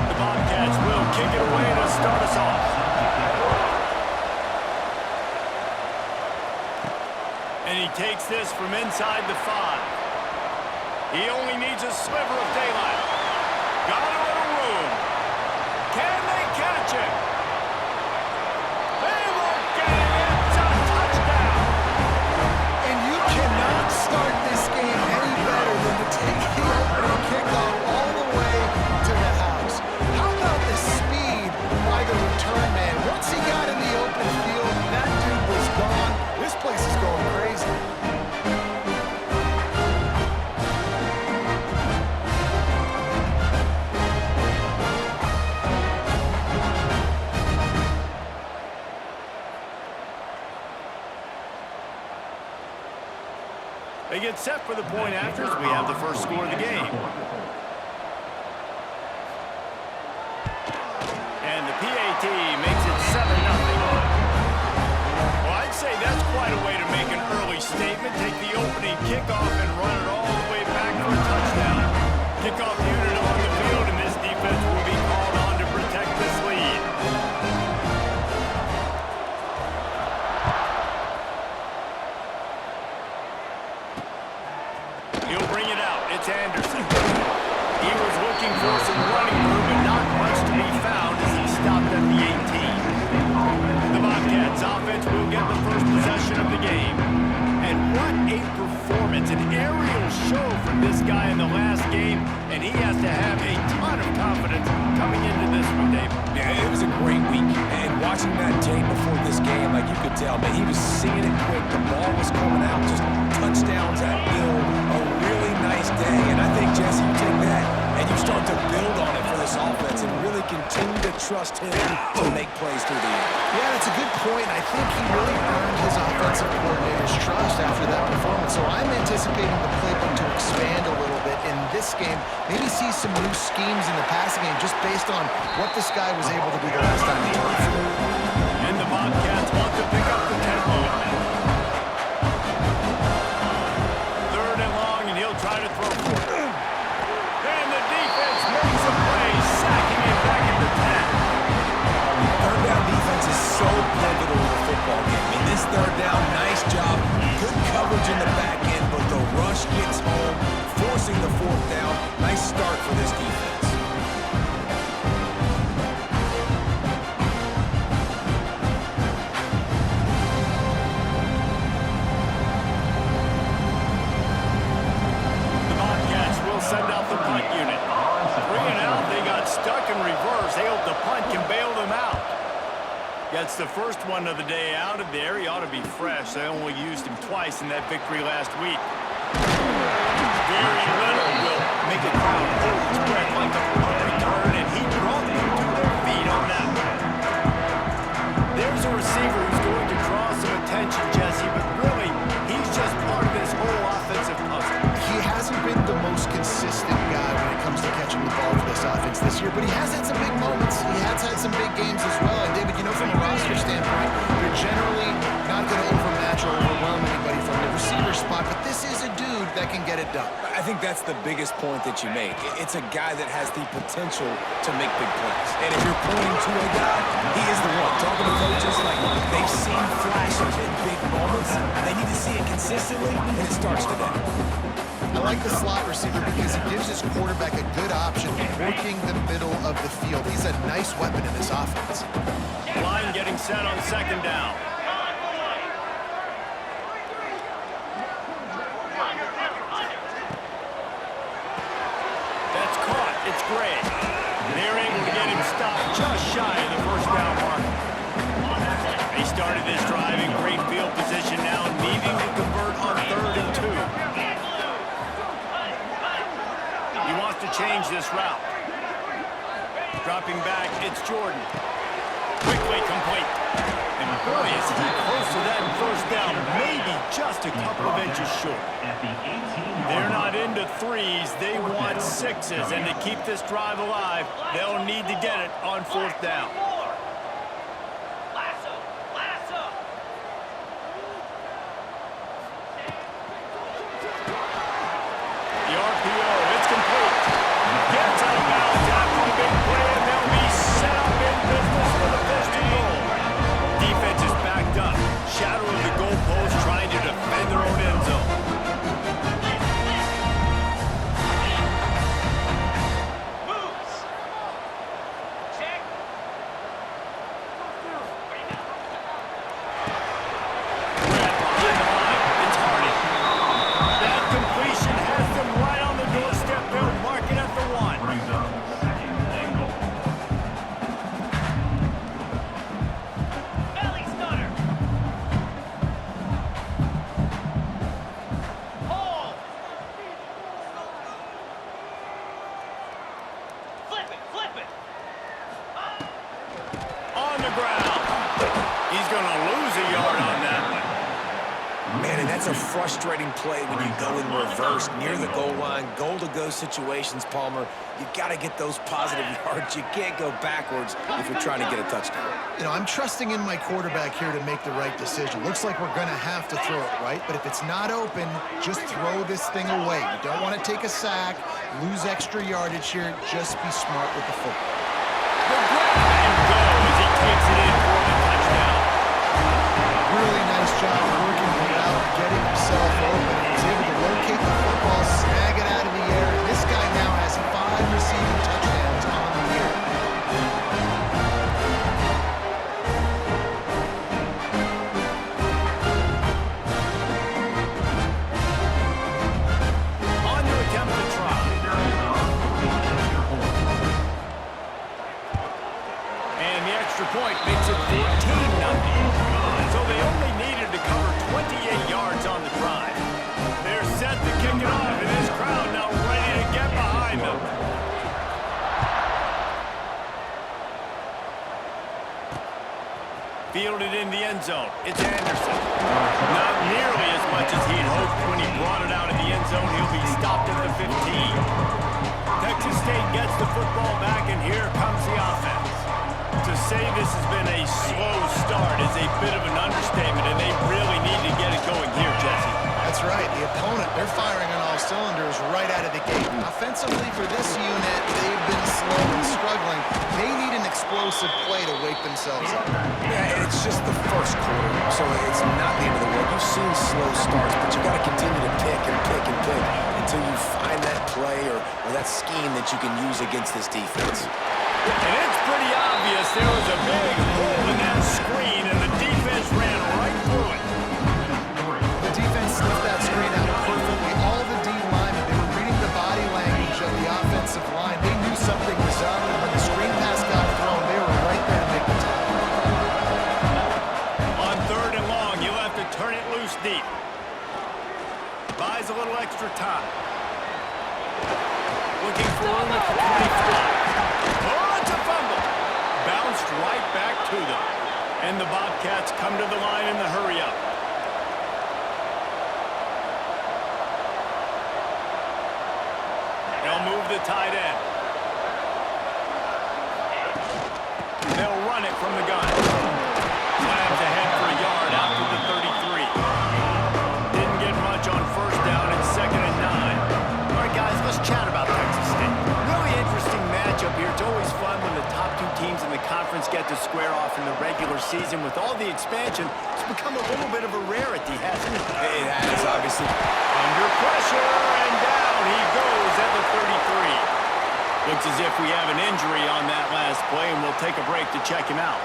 The Bobcats will kick it away to start us off. And he takes this from inside the 5. He only needs a sliver of daylight. Got a little room. Can they catch it? They won't get it. It's a touchdown. And you cannot start this game any better than to take the opening kickoff all the way to the house. How about the speed by the return man? Once he got in the open field, that dude was gone. This place is going crazy. They get set for the point after as we have the first score of the game. And the PAT makes it 7-0. Well, I'd say that's quite a way to make an early statement. Take the opening kickoff and run it all the way back for a touchdown. Kickoff unit on the field, and this defense will be called on to protect this lead. He'll bring it out. It's Anderson. He was looking for some running room, and not much to be found as he stopped at the 18. The Bobcats offense will get the first possession of the game. And what a performance. An aerial show from this guy in the last game, and he has to have a ton of confidence coming into this one, Dave. Yeah, it was a great week. And watching that tape before this game, like you could tell, man, he was seeing it quick. The ball was coming out, just touchdowns at will. A really nice day. And I think, Jesse, you take that and you start to build on it for this offense and really continue to trust him to make plays through the air. Yeah, that's a good point. I think he really earned his offensive coordinator's trust after that performance. So I'm anticipating the playbook to expand a little bit in this game. Maybe see some new schemes in the passing game just based on what this guy was able to do the last time he played. And the Bobcats want to pick up the tempo. 3rd and long, and he'll try to throw for it. And the defense makes a play, sacking it back at the 10. Third down defense is so pivotal in the football game. In this third down, nice job. Good coverage in the back end, but the rush gets home, forcing the 4th down. Nice start for this defense. The Bobcats will send out the punt unit. 3 and out, they got stuck in reverse. They hope the punt can bail them out. Gets the first one of the day out of there. He ought to be fresh. They only used him twice in that victory last week. Very little will make a crowd hold its breath like a punt return, and he brought them to their feet on that one. There's a receiver who's going to draw some attention, Jesse, but really, he's just part of this whole offensive puzzle. He hasn't been the most consistent guy when it comes to catching the ball for this offense this year, but he has had some big moments. He has had some big games as well. And David, you know, from a roster standpoint, you're generally not going to overmatch or overwhelm anybody from the receiver spot, but this is a dude that can get it done. I think that's the biggest point that you make. It's a guy that has the potential to make big plays. And if you're pointing to a guy, he is the one. Talking to coaches, like, they've seen flashes in big moments. They need to see it consistently, and it starts today. I like the slot receiver because he gives his quarterback a good option working the middle of the field. He's a nice weapon in this offense. Line getting set on 2nd down. That's caught. It's Gray. They're able to get him stopped just shy of the 1st down mark. They started this drive in great field position now, needing to convert on 3rd and 2. He wants to change this route. Dropping back, it's Jordan. Quickly complete. And boy, is he close to that 1st down, maybe just a couple of inches short. They're not into 3s, they want 6s, and to keep this drive alive, they'll need to get it on 4th down. a frustrating play when you go in reverse near the goal line. Goal-to-go situations, Palmer, you got to get those positive yards. You can't go backwards if you're trying to get a touchdown. You know, I'm trusting in my quarterback here to make the right decision. Looks like we're going to have to throw it, right? But if it's not open, just throw this thing away. You don't want to take a sack, lose extra yardage here. Just be smart with the football. The grab and go as he takes it in for the touchdown. Really nice job working the route, getting himself open. He was able to locate the football, snag it out of the air. And this guy now has 5 receiving touchdowns on the year. On to attempt to try. And the extra point makes it 14-0. So they only needed to cover 28 yards on the drive. They're set to kick it off, and this crowd now ready to get behind them. Fielded in the end zone. It's Anderson. Not nearly as much as he'd hoped when he brought it out of the end zone. He'll be stopped at the 15. Texas State gets the football back, and here comes the offense. To say this has been a slow start is a bit of an understatement, and they really need to get it going here, Jesse. That's right. The opponent, they're firing on all cylinders right out of the gate. Offensively for this unit, they've been slow and struggling. They need an explosive play to wake themselves up. Yeah, and it's just the first quarter, so it's not the end of the world. You've seen slow starts, but you got to continue to pick and pick and pick until you find that play or that scheme that you can use against this defense. And it's pretty obvious there was a big hole in that screen, and the defense ran right through it. The defense sniffed that screen out perfectly. All the D linemen, they were reading the body language of the offensive line. They knew something was up, and when the screen pass got thrown, they were right there to make the tackle. On 3rd and long, you'll have to turn it loose deep. Buys a little extra time. Looking for room at the 25. Oh, it's a fumble. Bounced right back to them. And the Bobcats come to the line in the hurry-up. They'll move the tight end. They'll run it from the gun. Slams ahead for a yard out to the 33. Didn't get much on 1st down. It's 2nd and 9. All right, guys, let's chat about Texas State. Really interesting matchup here. It's always fun when the top 2 teams in the conference get to square off in the regular season. With all the expansion, it's become a little bit of a rarity, hasn't it? It has, obviously. Under pressure, and down he goes at the 33. Looks as if we have an injury on that last play, and we'll take a break to check him out.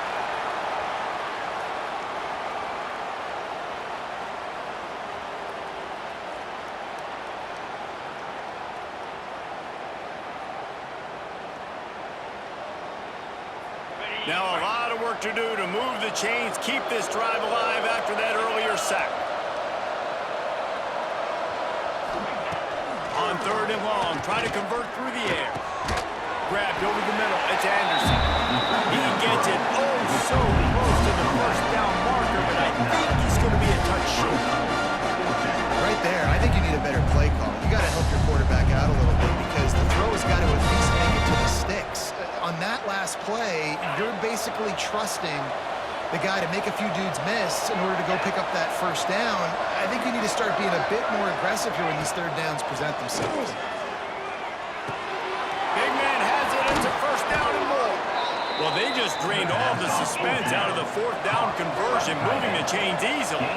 Now a lot of work to do to move the chains, keep this drive alive after that earlier sack. On 3rd and long, try to convert through the air. Grabbed over the middle, it's Anderson. He gets it oh so close to the 1st down marker, but I think he's going to be a touch short. Right there, I think you need a better play call. You got to help your quarterback out a little bit because the throw has got to at least make it to the sticks. On that last play, you're basically trusting the guy to make a few dudes miss in order to go pick up that 1st down. I think you need to start being a bit more aggressive here when these 3rd downs present themselves. Big man has it. It's a 1st down and more. Well, they just drained all the suspense out of the 4th down conversion, moving the chains easily.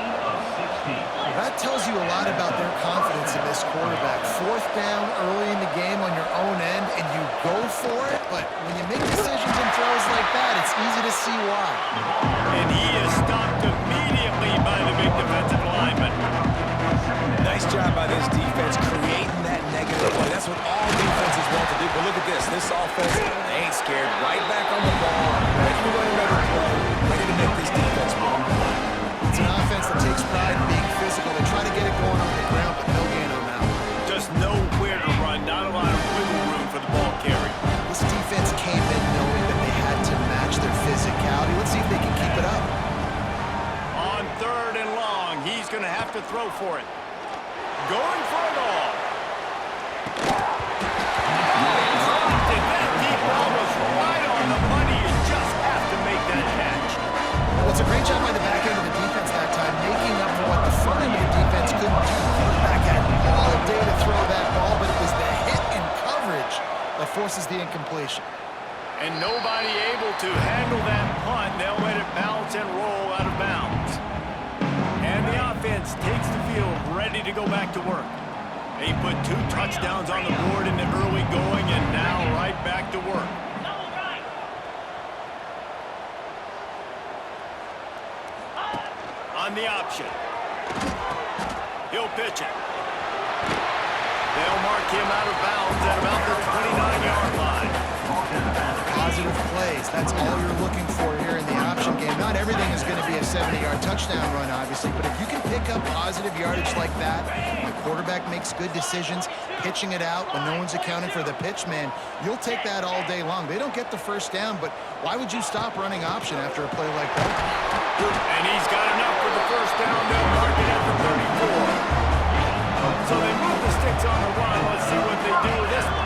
That tells you a lot about their confidence in this quarterback. 4th down early in the game on your own end, and you go for it, but when you make decisions and throws like that, it's easy to see why. And he is stopped immediately by the big defensive lineman. Nice job by this defense creating that negative play. That's what all defenses want to do. But look at this. This offense, they ain't scared. Right back on the ball, ready to run another play, ready to make this defense move. It's an offense that takes pride in being physical. They try to get it going on the ground, but no gain on that one. Just nowhere to run. Not a lot of wiggle room for the ball carry. This defense came in knowing that they had to match their physicality. Let's see if they can keep it up. On 3rd and long, he's going to have to throw for it. Going for it all. Dropped it. That deep ball was right on the money. You just have to make that catch. Well, it's a great job by the back end of the defense that time, making up for what the front end of the defense couldn't do. The quarterback had all day to throw that ball, but it was the hit and coverage that forces the incompletion. And nobody able to handle that punt. They'll let it bounce and roll out of bounds. And the offense takes the field ready to go back to work. They put 2 touchdowns on the board in the early going and now right back to work. On the option. He'll pitch it. They'll mark him out of bounds at about the 29-yard line. Positive plays. That's all you're looking for here in the option game. Not everything is going to be a 70-yard touchdown run, obviously, but if you can pick up positive yardage like that, the quarterback makes good decisions, pitching it out when no one's accounting for the pitch, man, you'll take that all day long. They don't get the first down, but why would you stop running option after a play like that? And he's got enough for the first down. They'll mark it at the 34. So they move the sticks on the run. Let's see what they do with this one.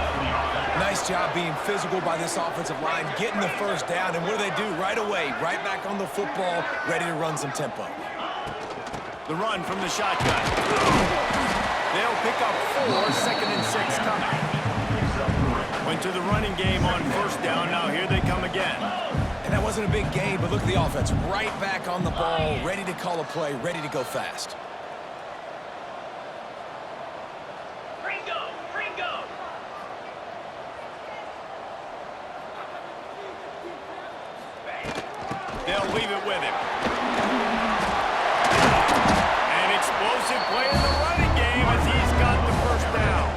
Nice job being physical by this offensive line, getting the first down, and what do? Right away, right back on the football, ready to run some tempo. The run from the shotgun. They'll pick up 4, 2nd and 6 coming. Went to the running game on first down. Now here they come again. And that wasn't a big gain, but look at the offense. Right back on the ball, ready to call a play, ready to go fast. They'll leave it with him. An explosive play in the running game as he's got the first down.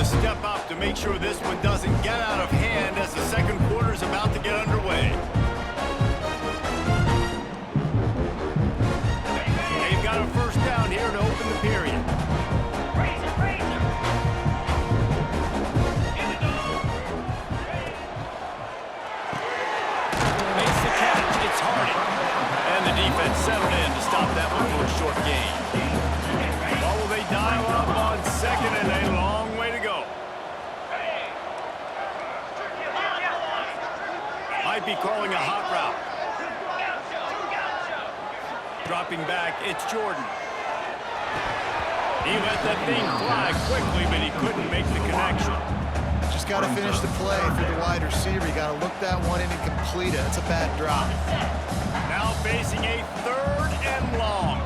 Step up to make sure this one doesn't get out of hand as the second quarter is about to get underway. They've got a first down here to open the period. Makes the catch. It's Hardy. And the defense settled in to stop that one for a short gain. Well, will they dial up on second and a long way to go? Might be calling a hot route. Dropping back, it's Jordan. He let that thing fly quickly, but he couldn't make the connection. Just got to finish the play for the wide receiver. You got to look that one in and complete it. That's a bad drop. Now facing a 3rd and long.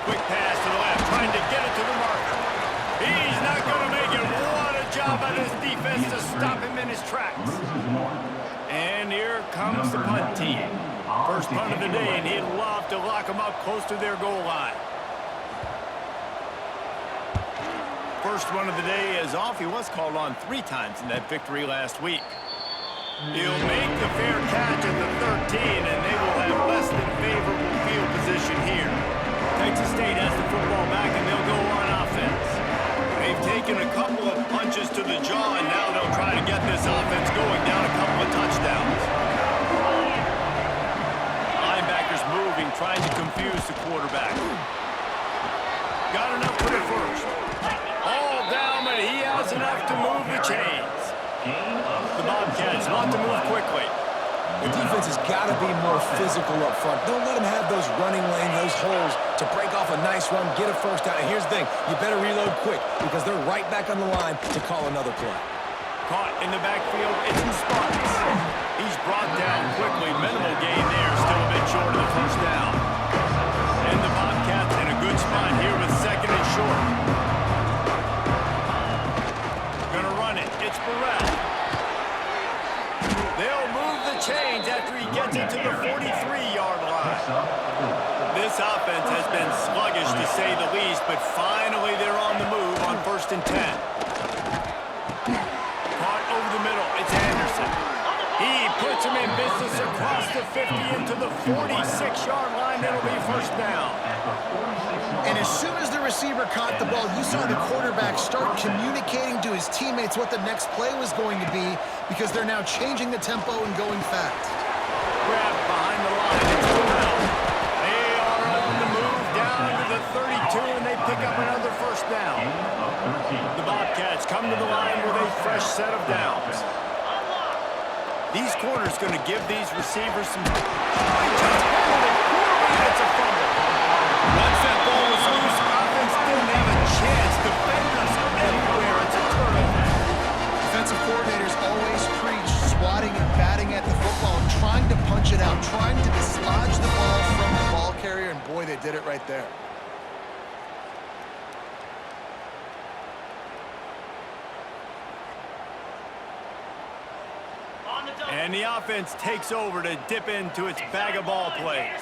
Quick pass to the left, trying to get it to the marker. He's not going to make it. What a job by this defense to stop him in his tracks. And here comes the punt team. First punt of the day, and he'd love to lock them up close to their goal line. First one of the day is off. He was called on 3 times in that victory last week. He'll make the fair catch at the 13, and they will have less than favorable field position here. Texas State has the football back, and they'll go on offense. They've taken a couple of punches to the jaw, and now they'll try to get this offense going down a couple of touchdowns. Linebackers moving, trying to confuse the quarterback. Got enough for the first. All down, but he has enough to move the chains. The Bobcats want to move quickly. The defense has got to be more physical up front. Don't let them have those running lanes, those holes to break off a nice run, get a first down. And here's the thing, you better reload quick because they're right back on the line to call another play. Caught in the backfield, it's in spots. He's brought down quickly. Minimal gain there, still a bit short of the first down. And the Bobcats in a good spot here with 2nd and short. Gonna run it, it's Burrell. They'll move the chains after he gets it to the 43-yard line. This offense has been sluggish to say the least, but finally they're on the move on 1st first and 10. Caught over the middle. It's Anderson. He puts him in business across the 50 into the 46-yard line. It'll be first down. And as soon as the receiver caught the ball, you saw the quarterback start communicating to his teammates what the next play was going to be because they're now changing the tempo and going fast. Grab behind the line. It's Terrell. They are on the move down to the 32, and they pick up another first down. The Bobcats come to the line with a fresh set of downs. These corners going to give these receivers some... They just handled it poorly, and it's a fumble. Once that ball was loose, offense didn't have a chance. Defenders everywhere. It's a turnover. Defensive coordinators always preach swatting and batting at the football and trying to punch it out, trying to dislodge the ball from the ball carrier, and boy, they did it right there. And the offense takes over to dip into its bag of ball plays.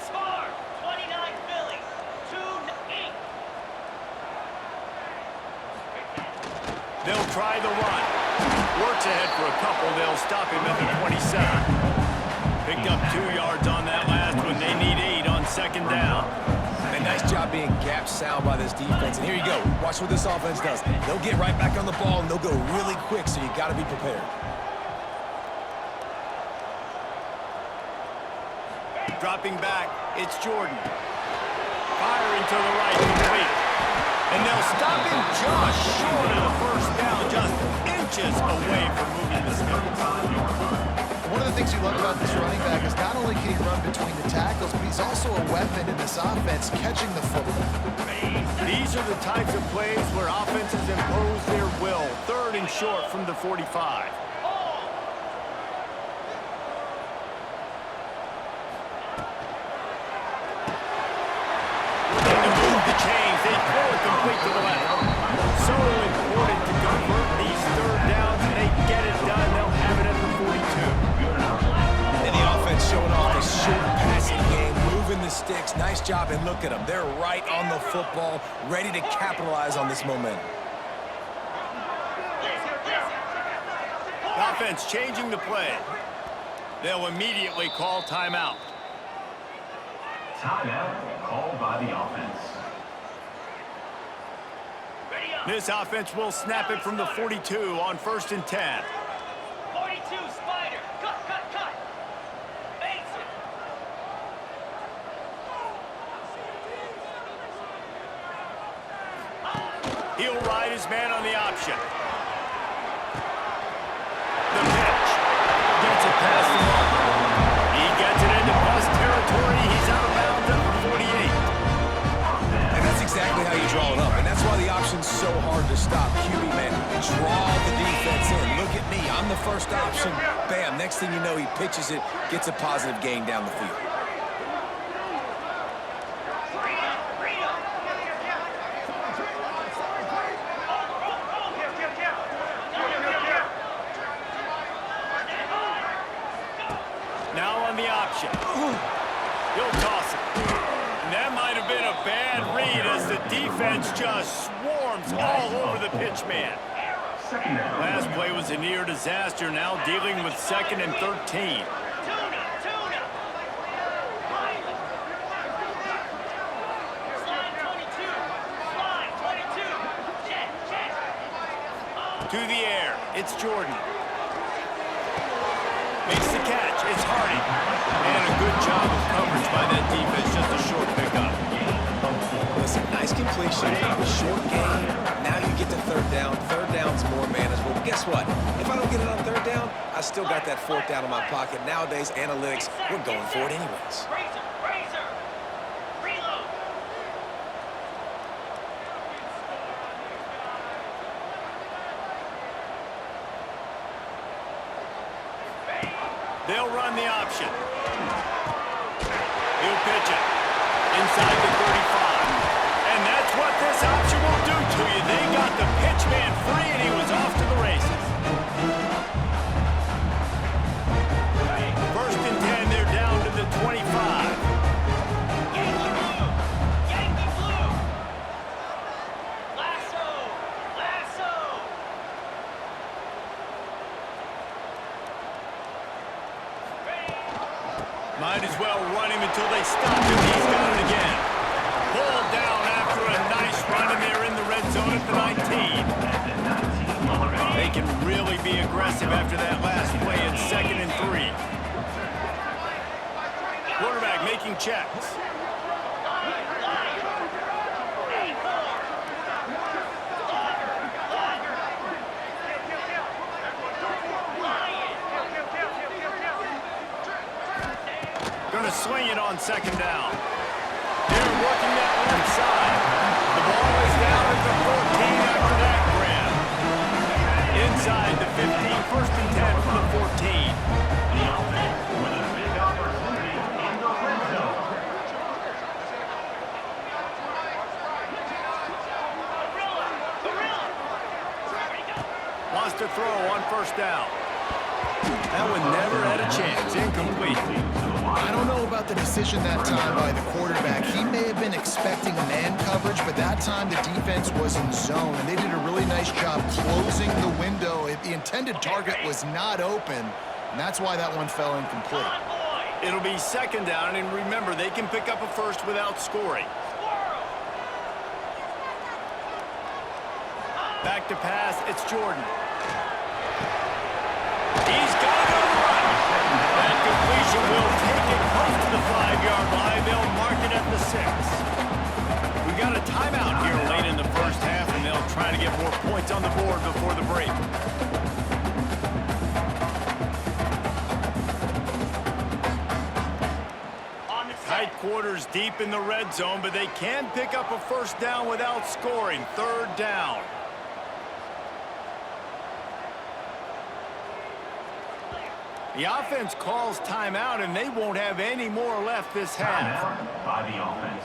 They'll try the run. Works ahead for a couple. They'll stop him at the 27. Picked up 2 yards on that last one. They need 8 on second down. And nice job being gap sound by this defense. And here you go. Watch what this offense does. They'll get right back on the ball, and they'll go really quick, so you got to be prepared. Dropping back, it's Jordan. Firing to the right, complete. And they'll stop him just short of the first down, just inches away from moving the sticks. One of the things you love about this running back is not only can he run between the tackles, but he's also a weapon in this offense, catching the football. These are the types of plays where offenses impose their will. Third and short from the 45. Complete to the left. So important to convert these third downs, and they get it done. They'll have it at the 42. And the offense showing off the short passing game, moving the sticks. Nice job, and look at them. They're right on the football, ready to capitalize on this momentum. The offense changing the play. They'll immediately call timeout. Timeout called by the offense. This offense will snap it from the 42 on first and 10. 42, Spider. Cut. Makes it. He'll ride his man on the option. The pitch. Gets it past the marker. He gets it into bust territory. He's out of bounds at the 48. And that's exactly how you draw it up. And that's why the option's so hard to stop. QB, man, draw the defense in. Look at me. I'm the first option. Bam. Next thing you know, he pitches it, gets a positive gain down the field. Now on the option. He'll toss it. And that might have been a bad read as the defense just swarms all over the pitch man. Last play was a near disaster, now dealing with second and 13. To the air, it's Jordan. Makes the catch, it's Hardy. And a good job of coverage by that defense, just a short pickup. Listen, nice completion, short game. Now you get to third down. Third down's more manageable. But guess what? If I don't get it on third down, I still got that fourth down in my pocket. Nowadays, analytics, we're going for it anyways. Razor. Reload. They'll run the option. He'll pitch it inside the 35. And that's what this option will do to you. They got the pitch man free, and he was off to the races. First and 10, they're down to the 25. Yankee blue. Lasso. Might as well run him until they stop him. He's got it again. Pulled down after a nice run, and they're in the red zone at the 19. They can really be aggressive after that last play in 2nd and 3. Quarterback making checks. Going to swing it on 2nd down. They're working that left side. The ball is down at the 14 after that grab. Inside the 15, 1st and 10 from the 14. The offense with a big opportunity in the red zone. Wants to throw on 1st down. That one never had a chance. Incomplete. I don't know about the decision that time by the quarterback. He may have been expecting man coverage, but that time the defense was in zone, and they did a really nice job closing the window. The intended target was not open, and that's why that one fell incomplete. It'll be 2nd down, and remember, they can pick up a first without scoring. Back to pass, it's Jordan. He's got it on the run. That completion will take it close to the 5-yard line. They'll mark it at the 6. We've got a timeout here late in the 1st half, and they'll try to get more points on the board before the break. Tight quarters deep in the red zone, but they can pick up a 1st down without scoring. 3rd down. The offense calls timeout, and they won't have any more left this half. Timeout by the offense.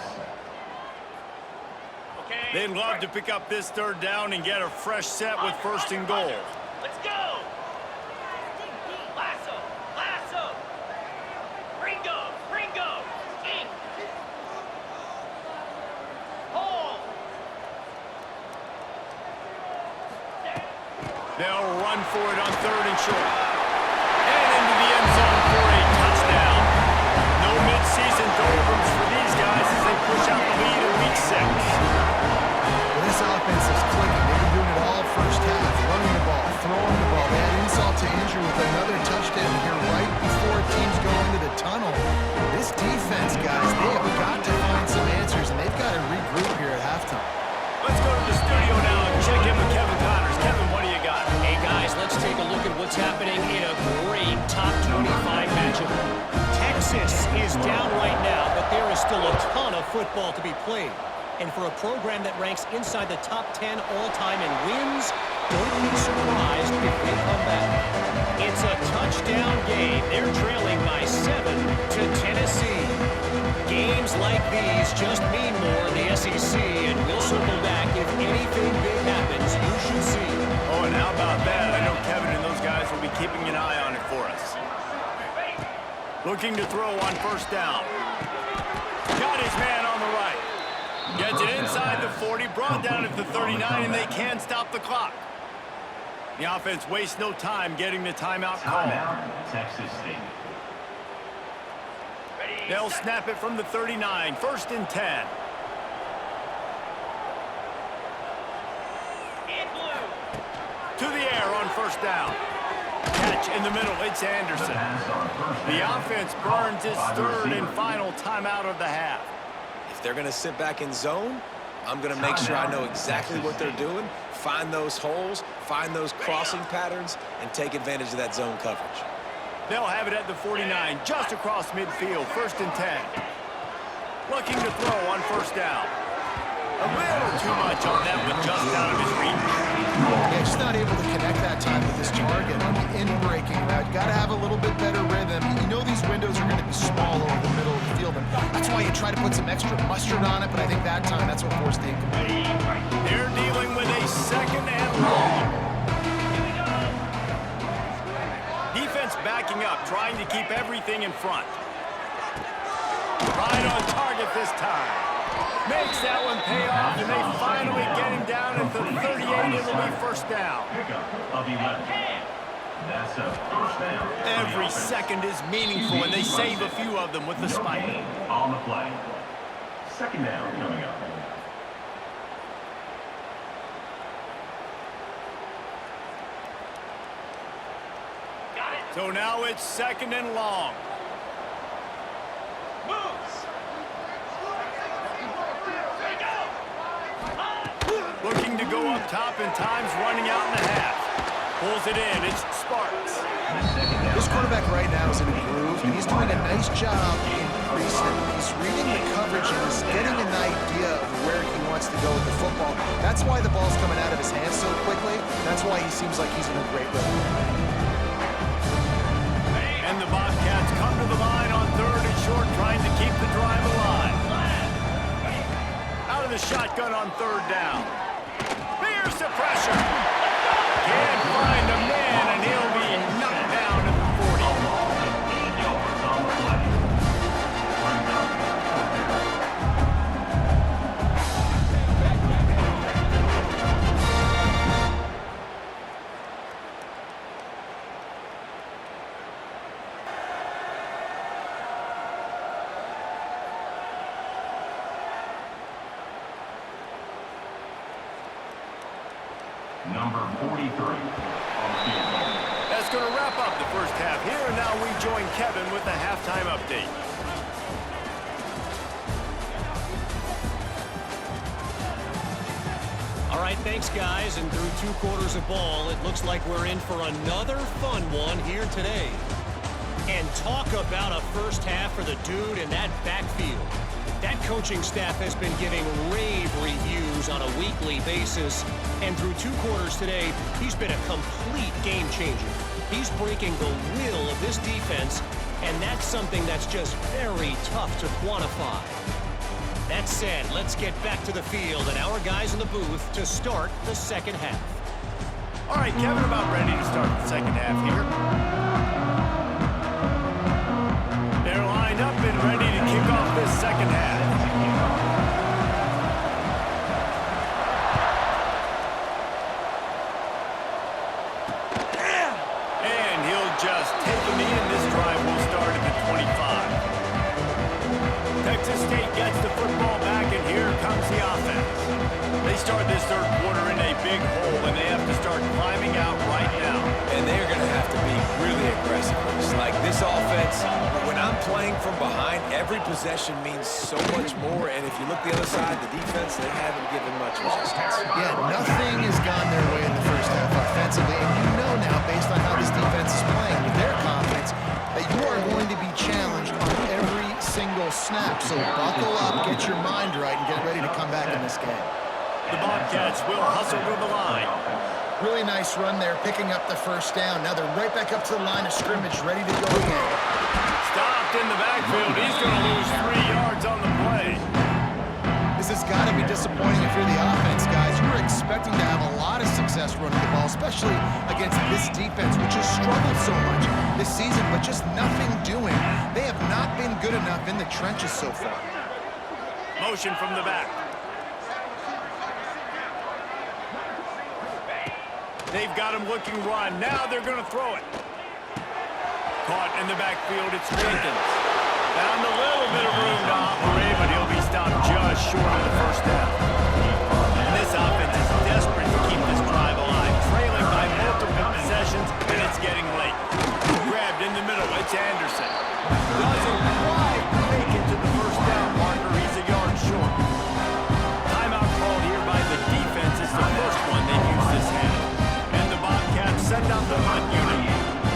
They'd love to pick up this 3rd down and get a fresh set with 1st and goal. Let's go! Lasso! Lasso! Ringo! Ringo! Ink! Hold! They'll run for it on 3rd and short. And into the end zone for a touchdown. No midseason doldrums for these guys as they push out the lead in week 6. Well, this offense is clicking. They've been doing it all 1st half, running the ball, throwing the ball. They had insult to injury with another touchdown here right before teams go into the tunnel. This defense, guys, they have got to find some answers, and they've got to regroup here at halftime. Let's go to the studio now and check in with Kevin Connors. Kevin, what do you got? Hey guys, let's take a look at what's happening in a great top 25 matchup. Texas is down right now, but there is still a ton of football to be played. And for a program that ranks inside the top 10 all-time in wins, don't be surprised if they come back. It's a touchdown game. They're trailing by 7 to Tennessee. Games like these just mean more in the SEC, and we'll circle back if anything big happens. You should see. Oh, and how about that? I know Kevin and those guys will be keeping an eye on it for us. Looking to throw on 1st down. Got his man on the right. Gets it inside the 40, brought down at the 39, and they can stop the clock. The offense wastes no time getting the timeout call. Timeout, Texas State. They'll snap it from the 39, 1st and 10. To the air on 1st down. Catch in the middle, it's Anderson. The offense burns its 3rd and final timeout of the half. If they're going to sit back in zone, I'm going to make sure I know exactly what they're doing, find those holes, find those crossing patterns, and take advantage of that zone coverage. They'll have it at the 49, just across midfield, 1st and 10. Looking to throw on 1st down. A little too much on that one, just out of his reach. Yeah, just not able to connect that time with his target on the in-breaking route. Got to have a little bit better rhythm. You know these windows are going to be small over the middle of the field, and that's why you try to put some extra mustard on it, but I think that time that's what forced the incomplete. They're dealing with a 2nd and long. Defense backing up, trying to keep everything in front. Right on target this time. Makes that one pay off, and they finally get him down at the 38. It'll be 1st down. Pickup of 11. That's a first down. Every second is meaningful, and they save a few of them with the spike. On the play. Second down coming up. Got it. So now it's second and long. Moves. There you go. Looking to go up top, and time's running out in the half. Pulls it in. It's Sparks. This quarterback right now is in a groove, and he's doing a nice job in pre-snap. He's reading the coverage and he's getting an idea of where he wants to go with the football. That's why the ball's coming out of his hands so quickly. That's why he seems like he's in a great rhythm. And the Bobcats come to the line on third and short, trying to keep the drive alive. Out of the shotgun on third down. Here's the pressure. Can't find a man, and he'll be knocked down at the 40. 8 yards on the play. Brings up. Number 43 on the field. That's going to wrap up the first half here, and now we join Kevin with the halftime update. All right, thanks, guys. And through 2 quarters of ball, it looks like we're in for another fun one here today. And talk about a first half for the dude in that backfield. That coaching staff has been giving rave reviews on a weekly basis. And through 2 quarters today, he's been a complete game changer. He's breaking the will of this defense, and that's something that's just very tough to quantify. That said, let's get back to the field and our guys in the booth to start the second half. All right, Kevin, about ready to start the second half here. They're lined up and ready to kick off this second half. And he'll just take a knee, and this drive will start at the 25. Texas State gets the football back, and here comes the offense. They start this third quarter in a big hole, and they have to start climbing out right now. And they're going to have to be really aggressive. It's like this offense, when I'm playing from behind, every possession means so much more. And if you look the other side, the defense, they haven't given much resistance. Yeah, nothing has gone their way in the first half offensively, and you know now, based on how this defense is playing, with their confidence, that you are going to be challenged on every single snap. So buckle up, get your mind right, and get ready to come back in this game. The Bobcats will hustle to the line. Really nice run there, picking up the first down. Now they're right back up to the line of scrimmage, ready to go again. Stopped in the backfield. He's going to lose 3 yards on the play. This has got to be disappointing if you're the offense, guys. You're expecting to have a lot of success running the ball, especially against this defense, which has struggled so much this season, but just nothing doing. They have not been good enough in the trenches so far. Motion from the back. They've got him looking run. Now they're going to throw it. Caught in the backfield. It's Jenkins. Found a little bit of room to operate, but he'll be stopped just short of the first down. And this offense is desperate to keep this drive alive, trailing by multiple possessions, and it's getting late. Grabbed in the middle. It's Anderson. Doesn't quite make it to the first down marker. He's a yard short. Timeout called here by the defense. It's the first one they've used this half. And the Bobcats send out the punt unit.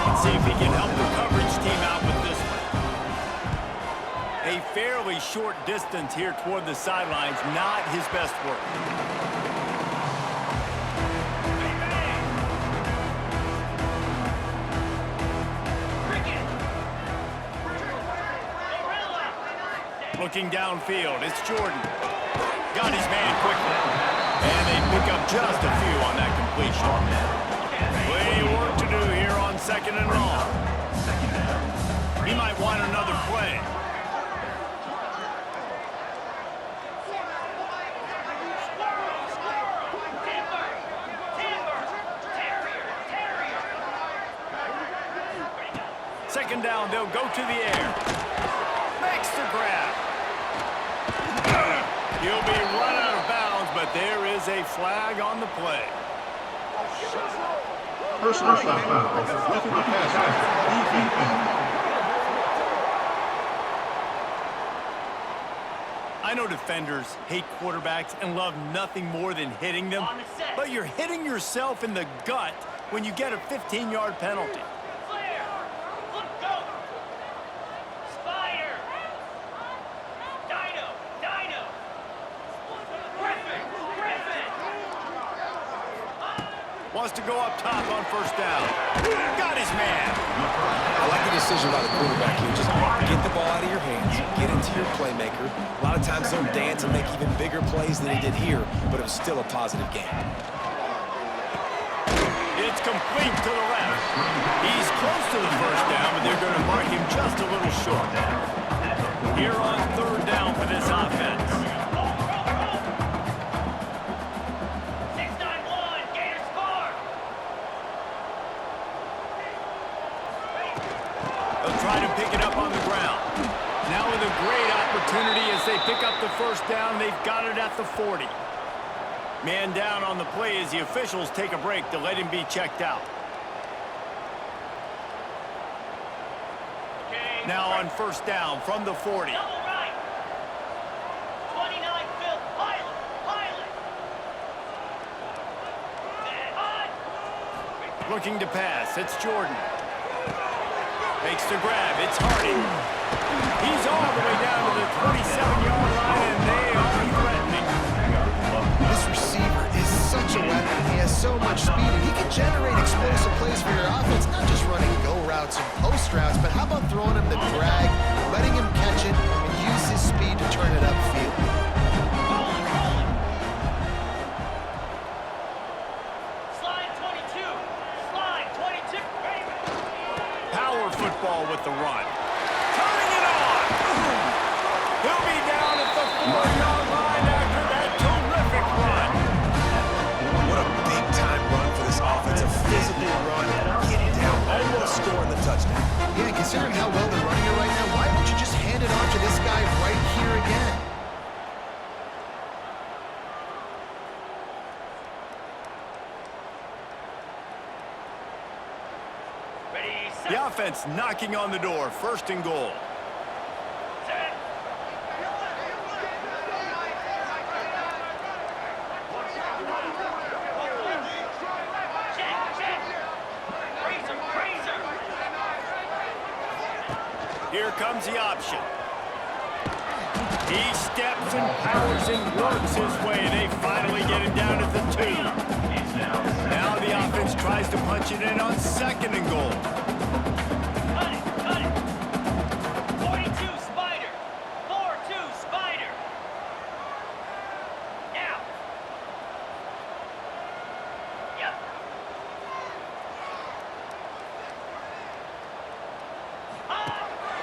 Let's see if he can help the coverage team out with this one. A fairly short distance here toward the sidelines, not his best work. Looking downfield, it's Jordan. Got his man quickly. And they pick up just a few on that completion. Plenty of work to do here on second and long. He might want another play. second down, they'll go to the air. Makes the grab. He'll be run out of bounds, but there is a flag on the play. Personal foul. Defensive pass. I know defenders hate quarterbacks and love nothing more than hitting them, but you're hitting yourself in the gut when you get a 15-yard penalty. Clear. Look, go. Spider. Dino. Griffin. Wants to go up top on first down. Got his man. I like the decision by the quarterback here. Just get the ball out of your hands, get into your playmaker. A lot of times he'll dance and make even bigger plays than he did here, but it was still a positive game. It's complete to the left. He's close to the first down, but they're going to mark him just a little short. Here on third down for this offense. 6-9-1. Gator score. They'll try to pick it up on the ground. Now with a great opportunity as they pick up the first down, they've got it at the 40. Man down on the play as the officials take a break to let him be checked out. Okay. Now on first down from the 40. Double right. 29 Phil. Pilot. Hot. Looking to pass. It's Jordan. Makes the grab. It's Harding. He's all the way down to the 27-yard line, and they are threatening. This receiver is such a weapon. He has so much speed, and he can generate explosive plays for your offense, not just running go routes and post routes, but how about throwing him the drag, letting him catch it, and use his speed to turn it upfield. Rolling. Slide 22. Power football with the run. Turning it on. He'll be down at the 4-yard line after that terrific run. What a big-time run for this offense. A physical run, getting down, almost scoring the touchdown. Yeah, considering how well they're running it right now, why don't you just hand it off to this guy right here again? Ready, set. The offense knocking on the door. First and goal. Set. Check. Razor. Here comes the option. He steps and powers and works his way. They finally get him down at the 2. Now the offense tries to punch it in on second and goal. Cut it. 42 Spider. 4-2 Spider. Now. Yep.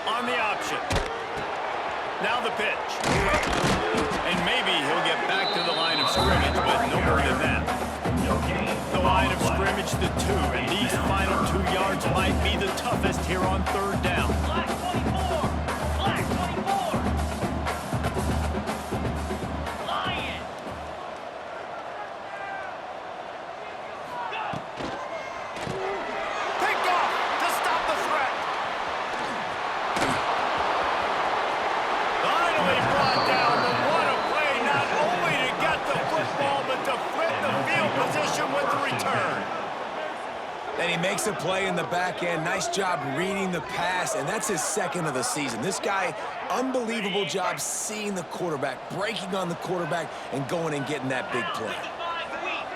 On the option. Now the pitch. And maybe he'll get back to the line of scrimmage, but no more than that. The line of scrimmage, the 2, and these final 2 yards might be the toughest here on third down. Black 24. Lion. Go. Picked off to stop the threat. Finally brought down, but what a play, not only to get the football, but to flip the field position with the return. And he makes a play in the back end. Nice job reading the pass, and that's his second of the season. This guy, unbelievable job seeing the quarterback, breaking on the quarterback, and going and getting that big play. 55 weak.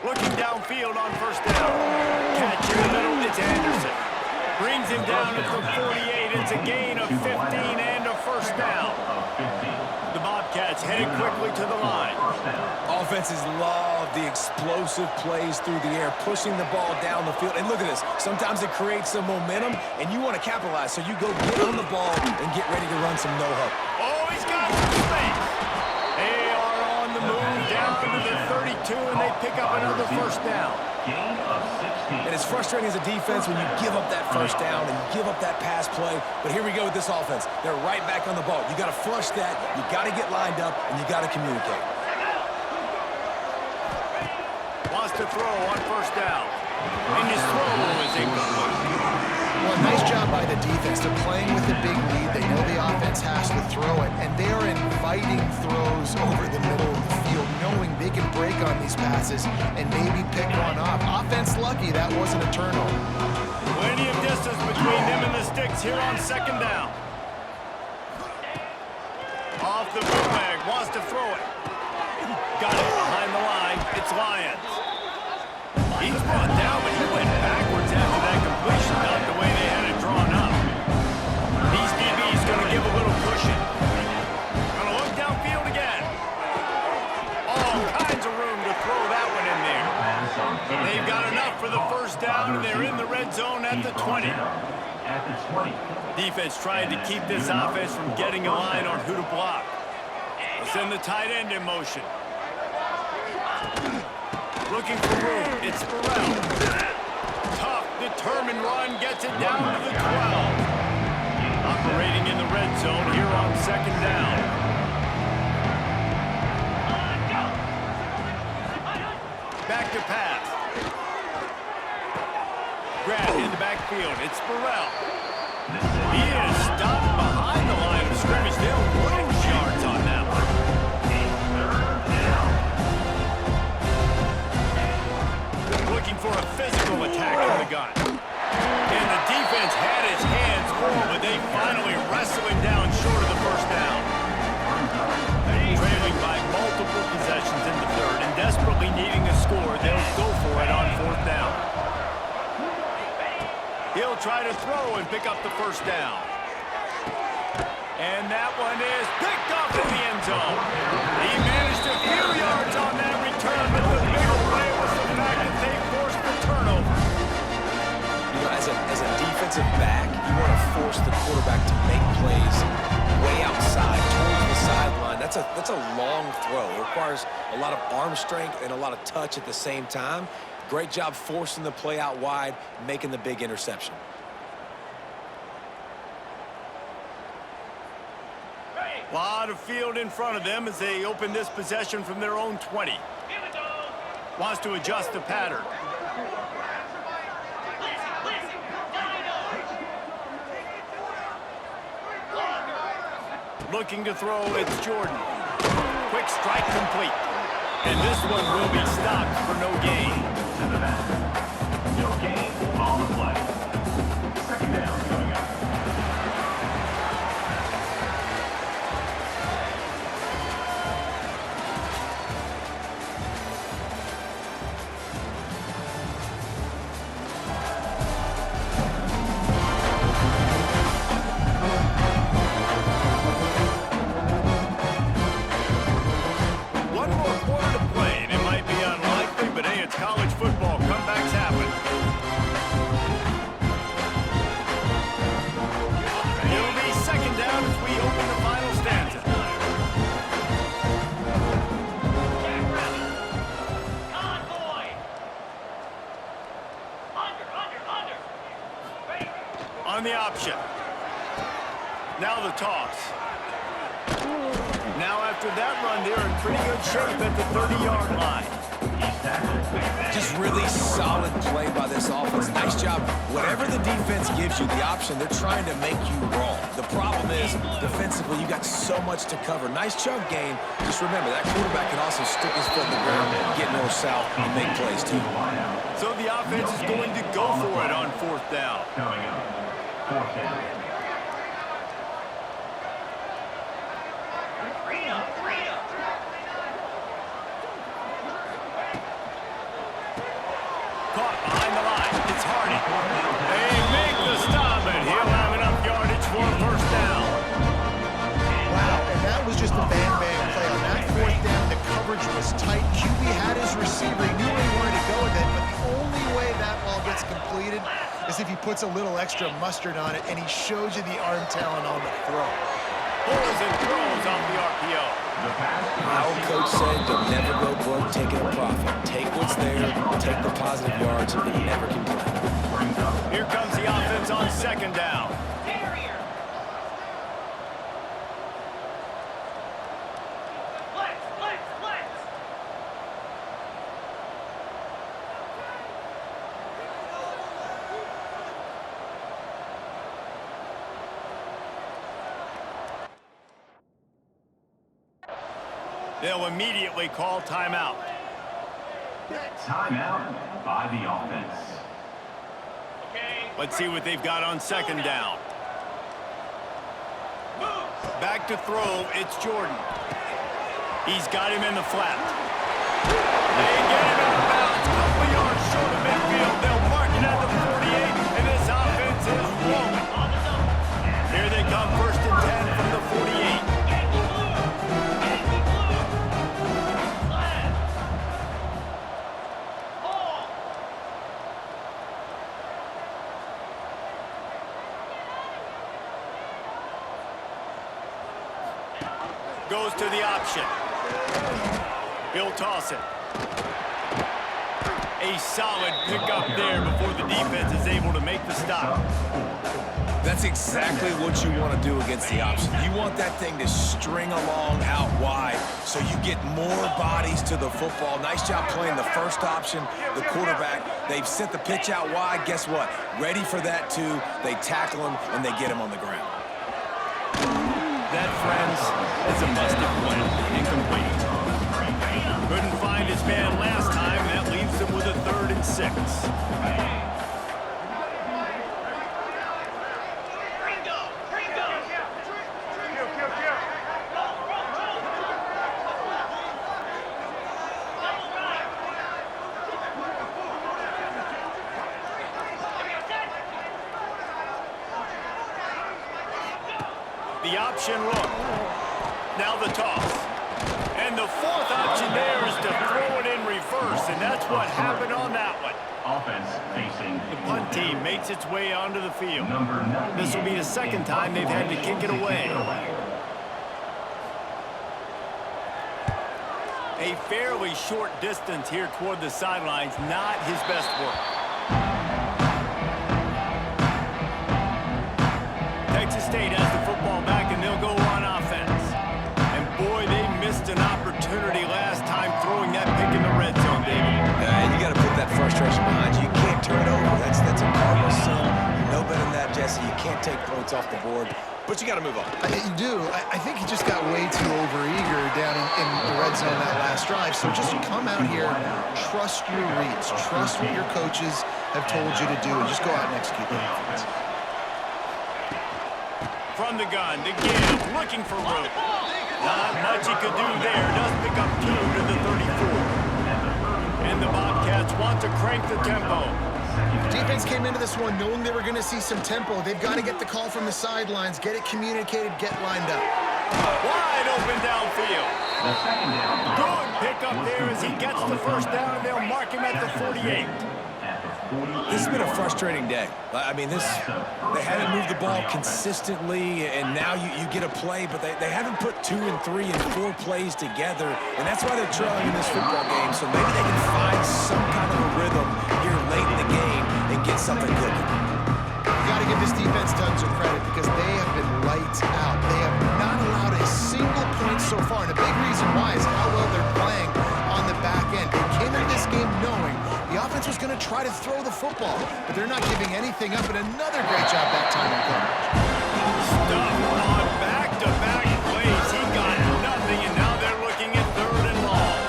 Looking downfield on first down. Catch in the middle, it's Anderson. Brings him down at the 48. It's a gain of 15 and a first down. The Bobcats headed quickly to the line. Offenses love the explosive plays through the air, pushing the ball down the field. And look at this. Sometimes it creates some momentum, and you want to capitalize. So you go get on the ball and get ready to run some no-huddle. Oh, he's got some space. They are on the move down to the 32, and they pick up another first down. Gain of 16. And it's frustrating as a defense when you give up that first down and you give up that pass play. But here we go with this offense. They're right back on the ball. You got to flush that. You got to get lined up, and you got to communicate. Wants to throw on first down. And his throw is incomplete. Well, nice job by the defense. They're playing with a big lead. They know the offense has to throw it, and they are inviting throws over the middle of the field, knowing they can break on these passes and maybe pick one off. Offense lucky that wasn't a turnover. Plenty of distance between them and the sticks here on second down. Off the bootleg, wants to throw it. Got it behind the line. It's Lions. He's brought down, but he went backwards after that completion, not the way they had it drawn up. These DBs going to give a little cushion. Going to look downfield again. All kinds of room to throw that one in there. They've got enough for the first down, and they're in the red zone at the 20. At the 20. Defense trying to keep this offense from getting a line on who to block. Let's send the tight end in motion. Looking for room. It's Burrell. Tough, determined run. Gets it down to the 12. Operating in the red zone here on second down. Back to pass. Grab in the backfield. It's Burrell. He is stopped behind the line of scrimmage. They'll lose yards on that one. Looking for a physical attack from the gun. And the defense had his hands full, but they finally wrestle him down short of the first down. Trailing by multiple possessions in the third and desperately needing a score, they'll go for it on fourth down. He'll try to throw and pick up the first down. And that one is picked up in the end zone. He managed a few yards on that return, but the bigger play was the fact that they forced the turnover. You know, as a defensive back, you want to force the quarterback to make plays way outside, towards the sideline. That's a long throw. It requires a lot of arm strength and a lot of touch at the same time. Great job forcing the play out wide, making the big interception. A lot of field in front of them as they open this possession from their own 20. Wants to adjust the pattern. Looking to throw, it's Jordan. Quick strike complete. And this one will be stopped for no gain. No gain on the play. Second down coming up. One more quarter to play, and it might be unlikely, but hey, it's college football. Comebacks happen. It'll be second down as we open the final stanza. On the option. Now the toss. Now after that run, they're in pretty good shape at the 30-yard line. Just really solid play by this offense. Nice job. Whatever the defense gives you the option, they're trying to make you wrong. The problem is, defensively, you got so much to cover. Nice chunk gain. Just remember, that quarterback can also stick his foot in the ground, get north-south, and make plays, too. So the offense is going to go for it on fourth down. Coming up. Fourth down. Caught behind the line. It's Hardy. They make the stop, and he'll have enough yardage for a first down. Wow, and that was just a bang-bang play. On that fourth down, the coverage was tight. QB had his receiver. He knew where he wanted to go with it, but the only way that ball gets completed is if he puts a little extra mustard on it, and he shows you the arm talent on the throw. Pulls and throws off the RPO. My old coach said, don't never go broke taking a profit. Take what's there, take the positive yards and never complain. Here comes the offense on second down. Carrier. Flex, flex, flex. They'll immediately call timeout. Timeout by the offense. Okay. Let's see what they've got on second down. Move. Back to throw, it's Jordan. He's got him in the flat. They get him out of bounds, couple yards short of midfield. They'll mark it at the 48, and this offense is rolling. On the double. Here they come, 1st and 10 from the 48. Yankee blue. Yankee blue. Flag. Ball. Goes to the option. He'll toss it. A solid pickup there before the defense is able to make the stop. That's exactly what you want to do against the option. You want that thing to string along out wide so you get more bodies to the football. Nice job playing the first option, the quarterback. They've set the pitch out wide. Guess what? Ready for that too. They tackle him and they get him on the ground. That, friends, is a busted play. Incomplete. Couldn't find his man last time. That leaves him with a 3rd and 6. Gringo. Gringo. Double right. The option look. Now the toss. And the 4th option there is to throw it in reverse, and that's what happened on that one. Offense facing The punt team makes its way onto the field. number 98. This will be the second time they've had to kick it away. A fairly short distance here toward the sidelines, not his best work. Texas State has the football back, and they'll go on offense. And boy, they missed an opportunity last time throwing that pick in the red zone, David. You got to put that frustration behind you. You can't turn it over. That's a cardinal sin. You know better than that, Jesse. You can't take points off the board, but you got to move on. You do. I think he just got way too overeager down in the red zone that last drive. So just come out here, trust your reads, trust what your coaches have told you to do, and just go out and execute the offense. From the gun to give, looking for room. Not much he could do there. Does pick up 2 to the 34. And the Bobcats want to crank the tempo. Defense came into this one knowing they were going to see some tempo. They've got to get the call from the sidelines, get it communicated, get lined up. Wide open downfield. The second down. Good pickup there as he gets the first down, and they'll mark him at the 48. This has been a frustrating day. I mean, they haven't moved the ball consistently, and now you get a play, but they haven't put 2 and 3 and 4 plays together, and that's why they're trailing in this football game. So maybe they can find some kind of a rhythm here late in the game and get something cooking. You got to give this defense tons of credit because they have been lights out. They have not allowed a single point so far, and a big reason why is how well they're playing on the back end. They came into this game knowing the offense was going to try to throw the football, but they're not giving anything up, and another great job that time on coverage. Stuff on back-to-back plays. He got nothing, and now they're looking at 3rd and long.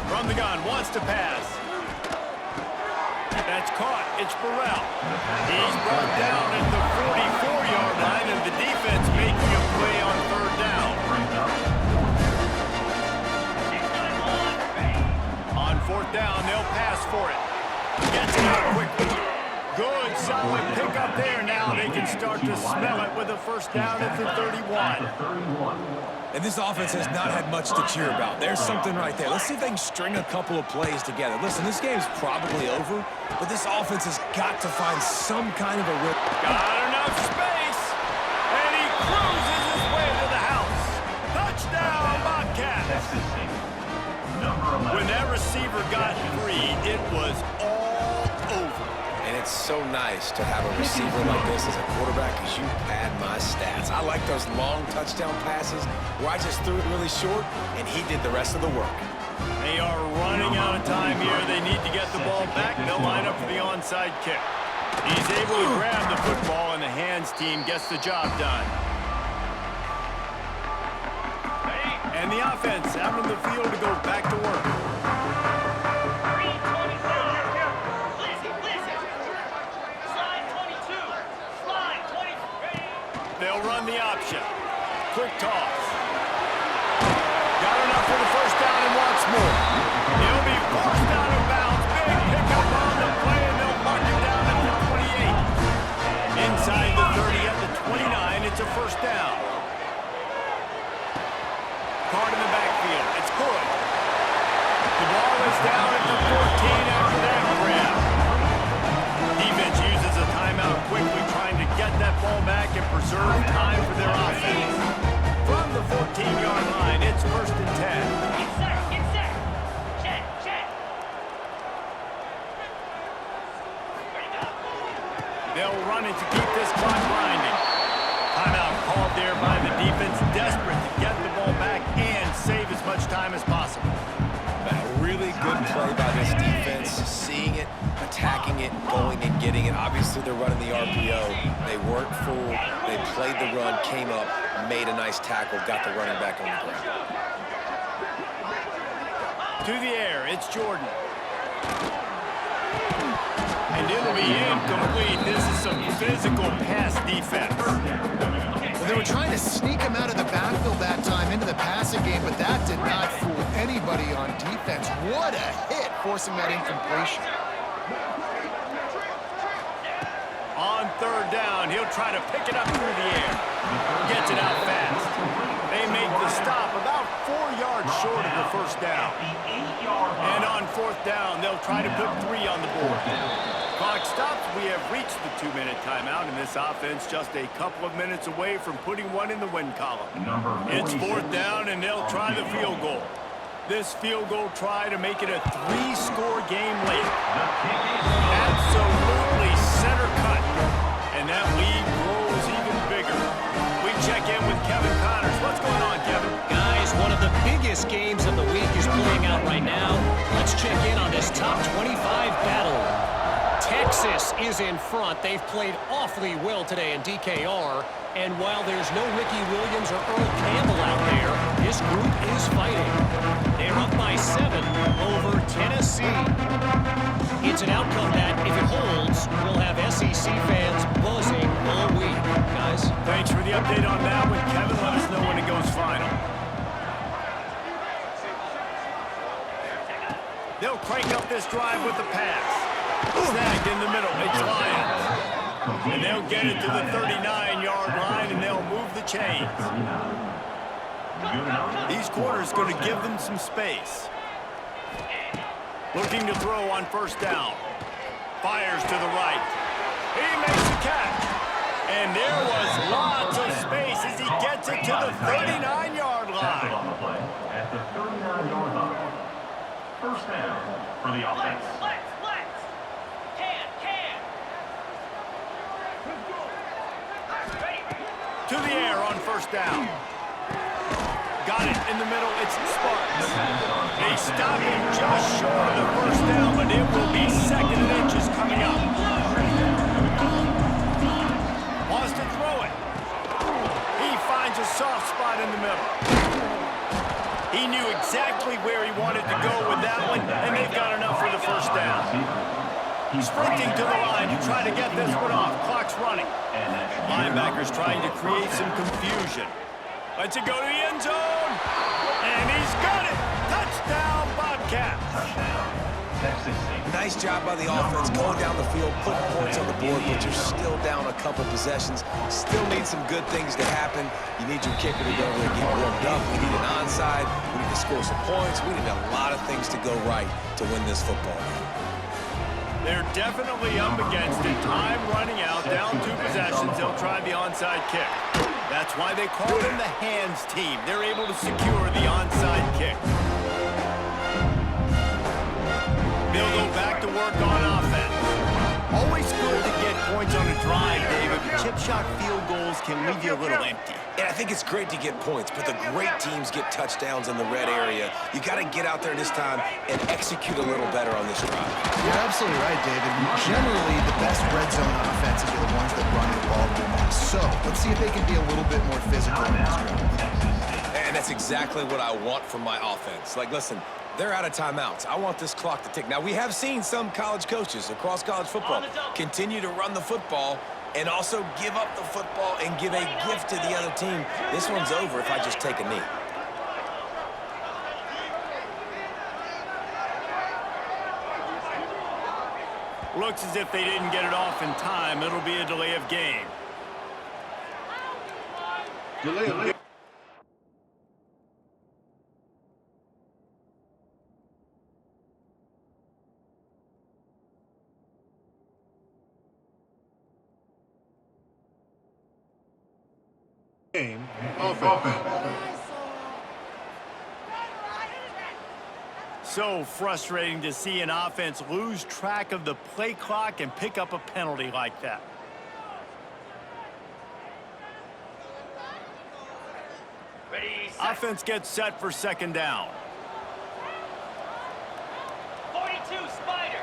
From the gun, wants to pass. That's caught. It's Burrell. He's brought down at the 44-yard line, and the defense making a play on 3rd down. On 4th down, they'll pass for it. Gets it out quickly. Good, solid pickup there. Now they can start to smell it with a first down at the 31. And this offense has not had much to cheer about. There's something right there. Let's see if they can string a couple of plays together. Listen, this game's probably over, but this offense has got to find some kind of a rip. Got enough space, and he cruises his way to the house. Touchdown, Bobcats. Texas State. Number 11. Whenever receiver got free, it was all over. And it's so nice to have a receiver like this as a quarterback because you pad my stats. I like those long touchdown passes where I just threw it really short and he did the rest of the work. They are running out of time here. They need to get the ball back. They'll line up for the onside kick. He's able to grab the football, and the hands team gets the job done. And the offense out on the field to go back to work. 3:25. Listen. Slide 22. Slide 23. They'll run the option. Quick toss. Got enough for the first down and wants more. He'll be forced out of bounds. Big pickup on the play, and they'll mark it down at the 28. Inside the 30 at the 29, it's a first down. Card in the backfield. It's good. The ball is down at the 14 after that grab. Defense uses a timeout quickly, trying to get that ball back and preserve time for their offense. From the 14-yard line, it's first and 10. Get set. Check. Ready to go. They'll run it to keep this clock grinding. Timeout called there by the defense, desperate to get the ball back and save as much time as possible. A really good play by this defense, seeing it, attacking it, going and getting it. Obviously, they're running the RPO. They weren't fooled. They played the run, came up, made a nice tackle, got the running back on the ground. To the air, it's Jordan. And it'll be incomplete. This is some physical pass defense. Well, they were trying to sneak him out of the backfield that time into the passing game, but that did not fool anybody on defense. What a hit, forcing that incompletion. On third down, he'll try to pick it up through the air. Gets it out fast. They make the stop about 4 yards short of the first down. And on fourth down, they'll try to put 3 on the board. Clock stops. We have reached the 2-minute timeout, and this offense just a couple of minutes away from putting one in the win column. It's fourth down, and they'll try the field goal. This field goal try to make it a 3-score game late. Absolutely center cut. And that lead grows even bigger. We check in with Kevin Connors. What's going on, Kevin? Guys, one of the biggest games of the week is playing out right now. Let's check in on this top 25 battle. Texas is in front. They've played awfully well today in DKR. And while there's no Ricky Williams or Earl Campbell out there, this group is fighting. They're up by 7 over Tennessee. It's an outcome that, if it holds, we'll have SEC fans buzzing all week. Guys? Thanks for the update on that one, Kevin. Let us know when it goes final. They'll crank up this drive with the pass. Snagged in the middle. It's Lions. And they'll get it to the 39-yard line, and they'll move the chains. These corners going to give them some space. Looking to throw on first down. Fires to the right. He makes the catch. And there was lots of space as he gets it to the 39-yard line. On the play at the 39-yard line. First down for the offense. Flex. Can. Ready. To the air on first down. Got it in the middle. It's Sparks. They stop him just short of the first down, but it will be second and inches coming up. Wants to throw it. He finds a soft spot in the middle. He knew exactly where he wanted to go with that one, and they've got enough for the first down. Sprinting to the line to try to get this one off. Clock's running. Linebackers trying to create some confusion. Lets it go to the end zone. And he's got it. Touchdown, Bobcats. Nice job by the offense, going down the field, putting points on the board, but you're still down a couple possessions. Still need some good things to happen. You need your kicker to go over and get warmed up. We need an onside. We need to score some points. We need a lot of things to go right to win this football game. They're definitely up against it. Time running out, down 2 possessions. They'll try the onside kick. That's why they call them the hands team. They're able to secure the onside kick. drive, David, but chip shot field goals can leave you a little empty. And I think it's great to get points, but the great teams get touchdowns in the red area. You got to get out there this time and execute a little better on this drive. You're absolutely right, David. Generally, the best red zone offenses are the ones that run the ball the best. So let's see if they can be a little bit more physical in this drive. And that's exactly what I want from my offense. Like, listen, they're out of timeouts. I want this clock to tick. Now, we have seen some college coaches across college football continue to run the football and also give up the football and give a gift to the other team. This one's over if I just take a knee. Looks as if they didn't get it off in time. It'll be a delay of game. Delay of game. Game offense. So frustrating to see an offense lose track of the play clock and pick up a penalty like that. Ready, set. Offense gets set for second down. 42, Spider.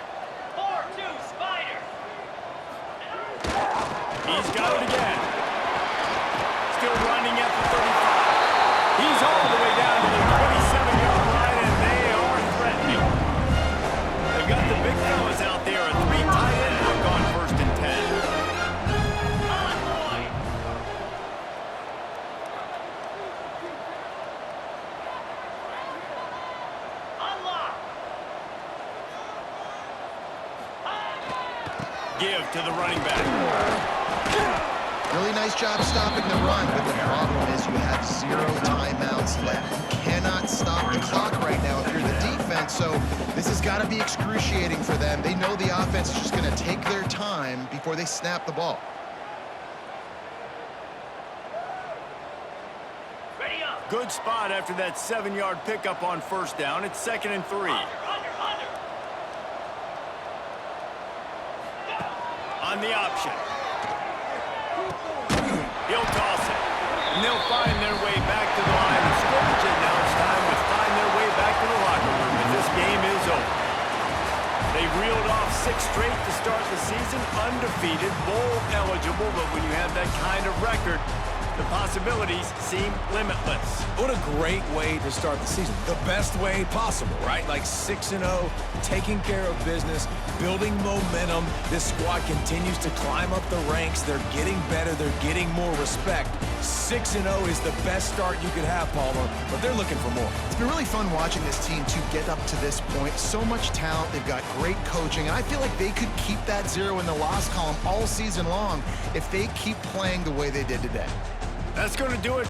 4-2, Spider. He's got it again. Still running at the 35. He's all the way down to the 27-yard line, and they are threatening. They've got the big fellas out there. A 3 tight end look on 1st and 10. On, boy. Unlock. Give to the running back. Really nice job stopping the run, but the problem is you have 0 timeouts left. You cannot stop the clock right now if you're the defense, so this has got to be excruciating for them. They know the offense is just going to take their time before they snap the ball. Ready up. Good spot after that 7-yard pickup on 1st down. It's 2nd and 3. Under. On the option. He'll toss it. And they'll find their way back to the line of scrimmage, and now it's time to find their way back to the locker room, and this game is over. They reeled off 6 straight to start the season, undefeated, bowl eligible, but when you have that kind of record, the possibilities seem limitless. What a great way to start the season. The best way possible, right? Like 6-0, taking care of business, building momentum. This squad continues to climb up the ranks. They're getting better. They're getting more respect. 6-0 is the best start you could have, Palmer, but they're looking for more. It's been really fun watching this team to get up to this point. So much talent. They've got great coaching, and I feel like they could keep that 0 in the loss column all season long if they keep playing the way they did today. That's going to do it